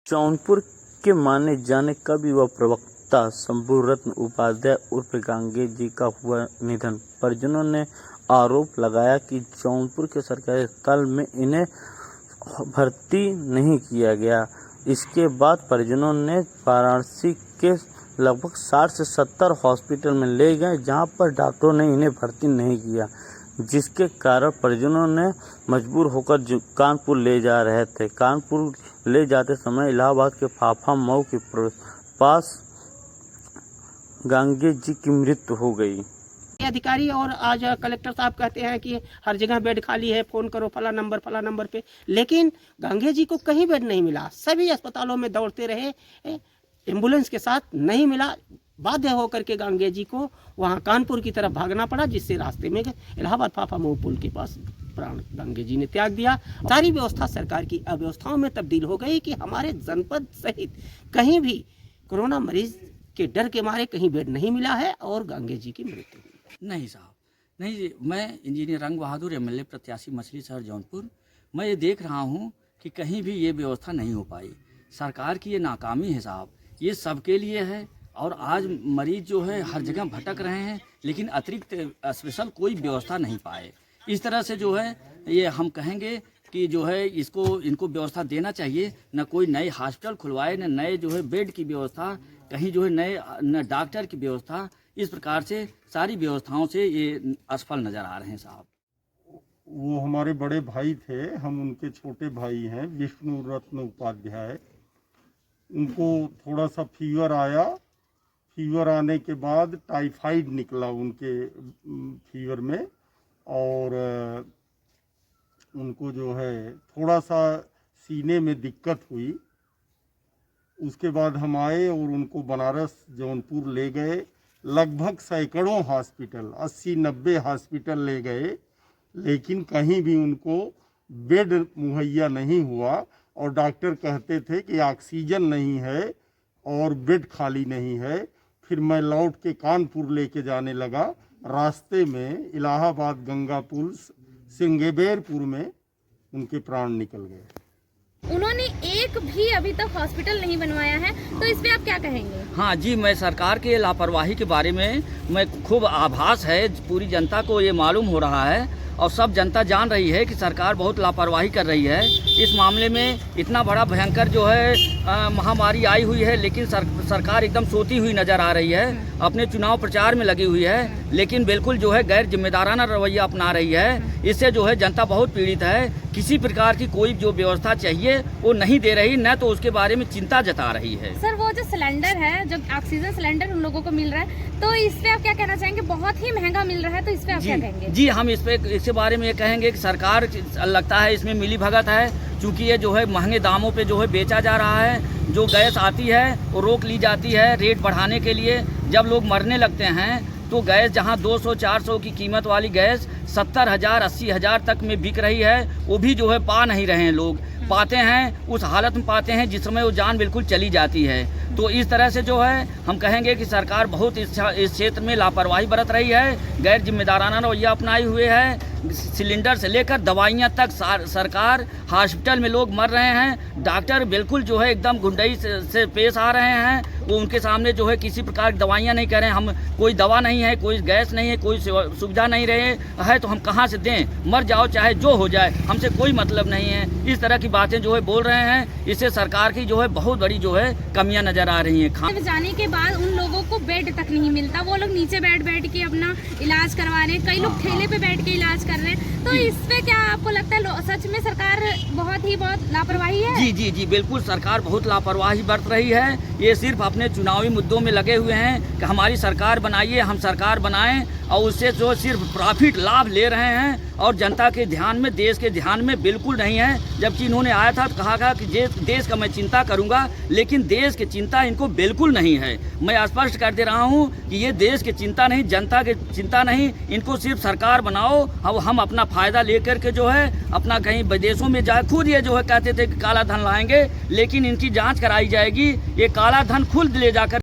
जौनपुर के माने जाने कवि व प्रवक्ता शंभुरत्न उपाध्याय उर्फ गांगे जी का हुआ निधन। परिजनों ने आरोप लगाया कि जौनपुर के सरकारी अस्पताल में इन्हें भर्ती नहीं किया गया। इसके बाद परिजनों ने वाराणसी के लगभग 60 से 70 हॉस्पिटल में ले गए, जहां पर डॉक्टरों ने इन्हें भर्ती नहीं किया, जिसके कारण परिजनों ने मजबूर होकर कानपुर ले जा रहे थे। कानपुर ले जाते समय इलाहाबाद के फाफा मऊ के पास गांगे जी की मृत्यु हो गई। अधिकारी और आज कलेक्टर साहब कहते हैं कि हर जगह बेड खाली है, फोन करो फला नंबर पे, लेकिन गांगे जी को कहीं बेड नहीं मिला। सभी अस्पतालों में दौड़ते रहे, एम्बुलेंस के साथ नहीं मिला। बाध्य होकर के गांगे जी को वहां कानपुर की तरफ भागना पड़ा, जिससे रास्ते में इलाहाबाद फाफा मऊ पुल के पास प्राण गांगे जी ने त्याग दिया। सारी व्यवस्था सरकार की अव्यवस्थाओं में तब्दील हो गई कि हमारे जनपद सहित कहीं भी कोरोना मरीज के डर के मारे कहीं बेड नहीं मिला है और गांगे जी की मृत्यु हुई। नहीं साहब, नहीं जी, मैं इंजीनियर रंग बहादुर एमएलए प्रत्याशी मछली शहर जौनपुर, मैं ये देख रहा हूँ कि कहीं भी ये व्यवस्था नहीं हो पाई। सरकार की ये नाकामी है साहब, ये सबके लिए है। और आज मरीज जो है हर जगह भटक रहे हैं, लेकिन अतिरिक्त स्पेशल कोई व्यवस्था नहीं पाए। इस तरह से जो है ये हम कहेंगे कि जो है इनको व्यवस्था देना चाहिए। न कोई नए हॉस्पिटल खुलवाए, न नए जो है बेड की व्यवस्था, कहीं जो है नए न डॉक्टर की व्यवस्था। इस प्रकार से सारी व्यवस्थाओं से ये असफल नज़र आ रहे हैं साहब। वो हमारे बड़े भाई थे, हम उनके छोटे भाई हैं, विष्णु रत्न उपाध्याय। उनको थोड़ा सा फीवर आया, फीवर आने के बाद टाइफाइड निकला उनके फीवर में, और उनको जो है थोड़ा सा सीने में दिक्कत हुई। उसके बाद हम आए और उनको बनारस जौनपुर ले गए। लगभग सैकड़ों हॉस्पिटल, 80-90 हॉस्पिटल ले गए, लेकिन कहीं भी उनको बेड मुहैया नहीं हुआ। और डॉक्टर कहते थे कि ऑक्सीजन नहीं है और बेड खाली नहीं है। फिर मैं लौट के कानपुर लेके जाने लगा। रास्ते में इलाहाबाद गंगा पुल सिंगेबेरपुर में उनके प्राण निकल गए। उन्होंने एक भी अभी तक हॉस्पिटल नहीं बनवाया है, तो इस पे आप क्या कहेंगे? हाँ जी, मैं सरकार के लापरवाही के बारे में मैं खूब आभास है, पूरी जनता को ये मालूम हो रहा है और सब जनता जान रही है कि सरकार बहुत लापरवाही कर रही है। इस मामले में इतना बड़ा भयंकर जो है महामारी आई हुई है, लेकिन सरकार एकदम सोती हुई नज़र आ रही है। अपने चुनाव प्रचार में लगी हुई है, लेकिन बिल्कुल जो है गैर जिम्मेदाराना रवैया अपना रही है। इससे जो है जनता बहुत पीड़ित है। किसी प्रकार की कोई जो व्यवस्था चाहिए वो नहीं दे रही, न तो उसके बारे में चिंता जता रही है। सर, वो जो सिलेंडर है, जो ऑक्सीजन सिलेंडर उन लोगों को मिल रहा है, तो इस पे आप क्या कहना चाहेंगे? बहुत ही महंगा मिल रहा है, तो इस पे आप क्या कहेंगे? जी, हम इसके बारे में ये कहेंगे कि सरकार लगता है इसमें मिली भगत है, क्योंकि ये जो है महंगे दामों पे जो है बेचा जा रहा है। जो गैस आती है वो रोक ली जाती है रेट बढ़ाने के लिए। जब लोग मरने लगते हैं तो गैस जहां 200-400 की कीमत वाली गैस 70,000-80,000 तक में बिक रही है, वो भी जो है पा नहीं रहे हैं लोग। पाते हैं उस हालत में पाते हैं जिस समय वो जान बिल्कुल चली जाती है। तो इस तरह से जो है हम कहेंगे कि सरकार बहुत इस क्षेत्र में लापरवाही बरत रही है, गैर जिम्मेदाराना रवैया अपनाए हुए है। सिलेंडर से लेकर दवाइयाँ तक सरकार, हॉस्पिटल में लोग मर रहे हैं, डॉक्टर बिल्कुल जो है एकदम गुंडई से पेश आ रहे हैं। वो उनके सामने जो है किसी प्रकार की दवाइयाँ नहीं करें। हम कोई दवा नहीं है, कोई गैस नहीं है, कोई सुविधा नहीं रहे है, तो हम कहाँ से दें? मर जाओ चाहे जो हो जाए, हमसे कोई मतलब नहीं है। इस तरह की बातें जो है बोल रहे हैं, इससे सरकार की जो है बहुत बड़ी जो है कमियां नजर आ रही हैं। जाने के बाद उन लोगों को बेड तक नहीं मिलता, वो लोग नीचे बैठ के अपना इलाज करवा रहे हैं, कई लोग ठेले पे बैठ के इलाज कर रहे हैं। तो इस पे क्या आपको लगता है सच में सरकार बहुत लापरवाही है? जी, बिल्कुल सरकार बहुत लापरवाही बरत रही है। ये सिर्फ अपने चुनावी मुद्दों में लगे हुए हैं कि हमारी सरकार बनाइए, हम सरकार बनाएं, और उससे जो सिर्फ प्रॉफिट लाभ ले रहे हैं और जनता के ध्यान में, देश के ध्यान में बिल्कुल नहीं है। जबकि इन्होंने आया था तो कहा कि देश का मैं चिंता करूंगा, लेकिन देश की चिंता इनको बिल्कुल नहीं है। मैं स्पष्ट कर दे रहा हूं कि ये देश की चिंता नहीं, जनता की चिंता नहीं, इनको सिर्फ सरकार बनाओ। अब हम अपना फायदा लेकर के जो है अपना कहीं विदेशों में जाए, खुद ये जो है कहते थे कि काला धन लाएंगे, लेकिन इनकी जाँच कराई जाएगी। ये काला धन खुद ले जाकर